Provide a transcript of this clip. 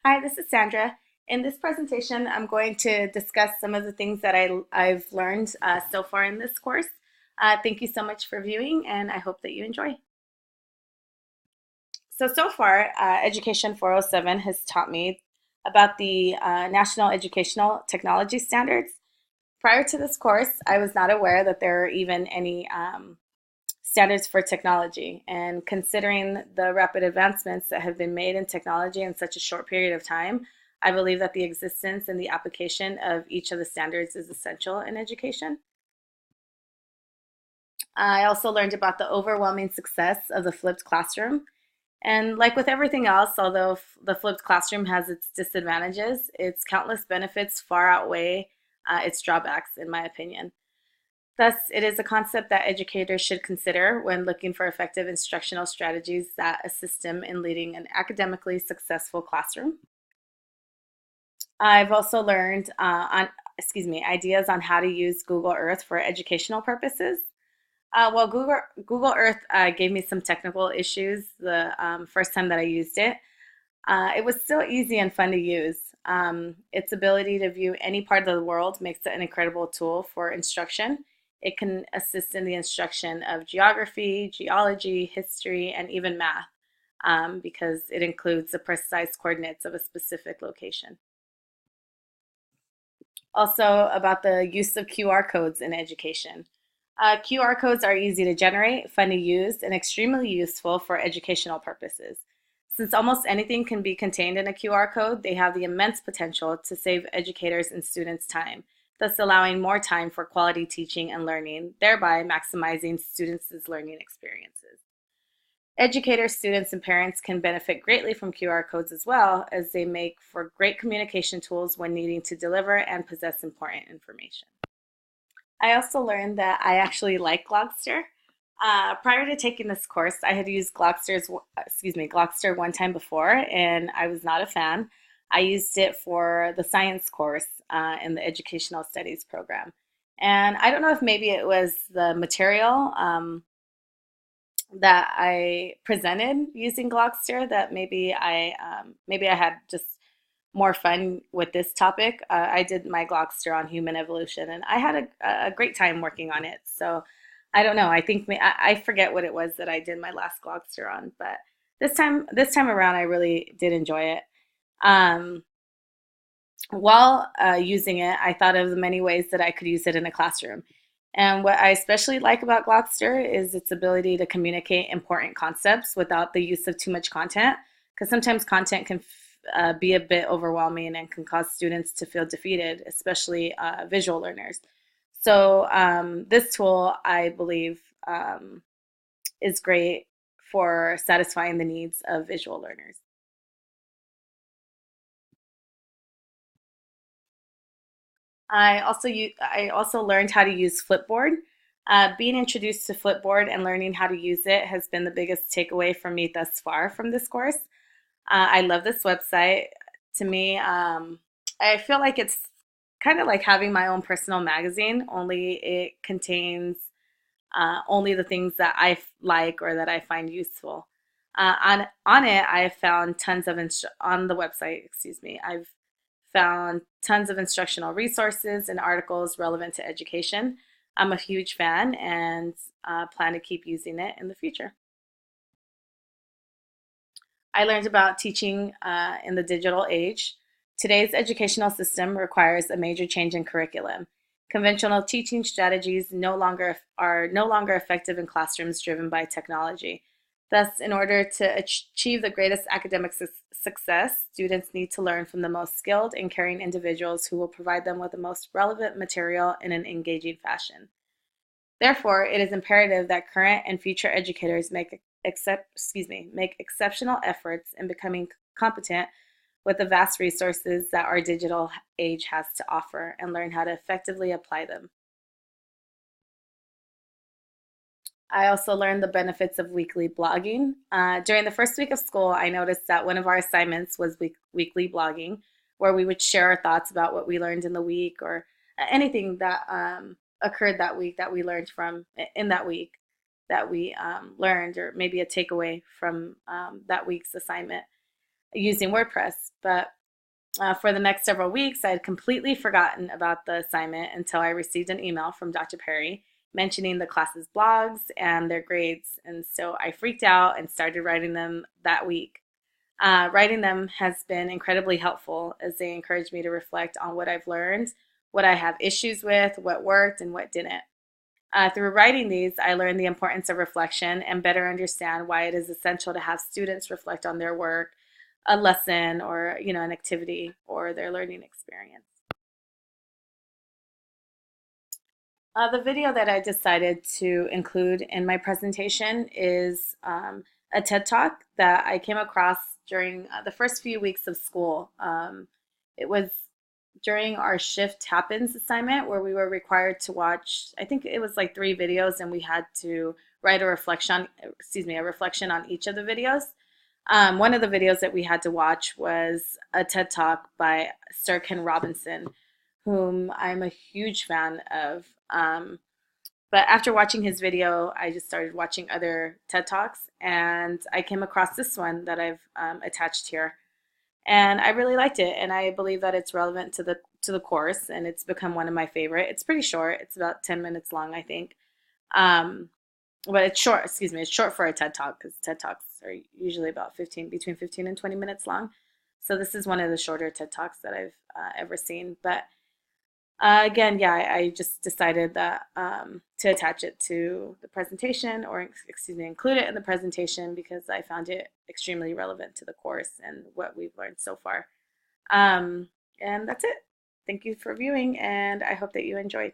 Hi, this is Sandra. In this presentation, I'm going to discuss some of the things that I've learned so far in this course. Thank you so much for viewing, and I hope that you enjoy. So far, Education 407 has taught me about the National Educational Technology Standards. Prior to this course, I was not aware that there are even any standards for technology. And considering the rapid advancements that have been made in technology in such a short period of time, I believe that the existence and the application of each of the standards is essential in education. I also learned about the overwhelming success of the flipped classroom. And like with everything else, although the flipped classroom has its disadvantages, its countless benefits far outweigh its drawbacks, in my opinion. Thus, it is a concept that educators should consider when looking for effective instructional strategies that assist them in leading an academically successful classroom. I've also learned ideas on how to use Google Earth for educational purposes. Well, Google Earth gave me some technical issues the first time that I used it. It was still easy and fun to use. Its ability to view any part of the world makes it an incredible tool for instruction. It can assist in the instruction of geography, geology, history, and even math because it includes the precise coordinates of a specific location. Also, about the use of QR codes in education. QR codes are easy to generate, fun to use, and extremely useful for educational purposes. Since almost anything can be contained in a QR code, they have the immense potential to save educators and students time, thus allowing more time for quality teaching and learning, thereby maximizing students' learning experiences. Educators, students, and parents can benefit greatly from QR codes as well, as they make for great communication tools when needing to deliver and possess important information. I also learned that I actually like Glogster. Prior to taking this course, I had used Glogster one time before, and I was not a fan. I used it for the science course in the educational studies program. And I don't know if maybe it was the material that I presented using Glogster that maybe I had just more fun with this topic. I did my Glogster on human evolution, and I had a great time working on it. So I don't know. I think I forget what it was that I did my last Glogster on, but this time around, I really did enjoy it. Um, while using it, I thought of the many ways that I could use it in a classroom. And what I especially like about Glogster is its ability to communicate important concepts without the use of too much content, because sometimes content can be a bit overwhelming and can cause students to feel defeated, especially visual learners. So this tool, I believe, is great for satisfying the needs of visual learners. I also learned how to use Flipboard. Being introduced to Flipboard and learning how to use it has been the biggest takeaway for me thus far from this course. I love this website. To me, I feel like it's kind of like having my own personal magazine, only it contains only the things that like or that I find useful. On it, I have found on the website. Excuse me, I've found tons of instructional resources and articles relevant to education. I'm a huge fan and plan to keep using it in the future. I learned about teaching in the digital age. Today's educational system requires a major change in curriculum. Conventional teaching strategies are no longer effective in classrooms driven by technology. Thus, in order to achieve the greatest academic success, students need to learn from the most skilled and caring individuals who will provide them with the most relevant material in an engaging fashion. Therefore, it is imperative that current and future educators make exceptional efforts in becoming competent with the vast resources that our digital age has to offer and learn how to effectively apply them. I also learned the benefits of weekly blogging. During the first week of school, I noticed that one of our assignments was weekly blogging, where we would share our thoughts about what we learned in the week or anything that occurred that week that we learned from in that week that we learned, or maybe a takeaway from that week's assignment. using WordPress. But for the next several weeks, I had completely forgotten about the assignment until I received an email from Dr. Perry mentioning the class's blogs and their grades. And so I freaked out and started writing them that week. Writing them has been incredibly helpful as they encourage me to reflect on what I've learned, what I have issues with, what worked, and what didn't. Through writing these, I learned the importance of reflection and better understand why it is essential to have students reflect on their work, a lesson, or an activity or their learning experience. The video that I decided to include in my presentation is a TED Talk that I came across during the first few weeks of school. It was during our Shift Happens assignment where we were required to watch, I think it was like 3 videos, and we had to write a reflection on each of the videos. One of the videos that we had to watch was a TED Talk by Sir Ken Robinson, whom I'm a huge fan of. But after watching his video, I just started watching other TED Talks, and I came across this one that I've attached here, and I really liked it, and I believe that it's relevant to the course, and it's become one of my favorite. It's pretty short; it's about 10 minutes long, I think. Um, but it's short. Excuse me, it's short for a TED Talk because TED Talks are usually about between 15 and 20 minutes long. So this is one of the shorter TED Talks that I've ever seen, but. Again, yeah, I just decided that to attach it to the presentation, or excuse me, include it in the presentation because I found it extremely relevant to the course and what we've learned so far. And that's it. Thank you for viewing, and I hope that you enjoyed.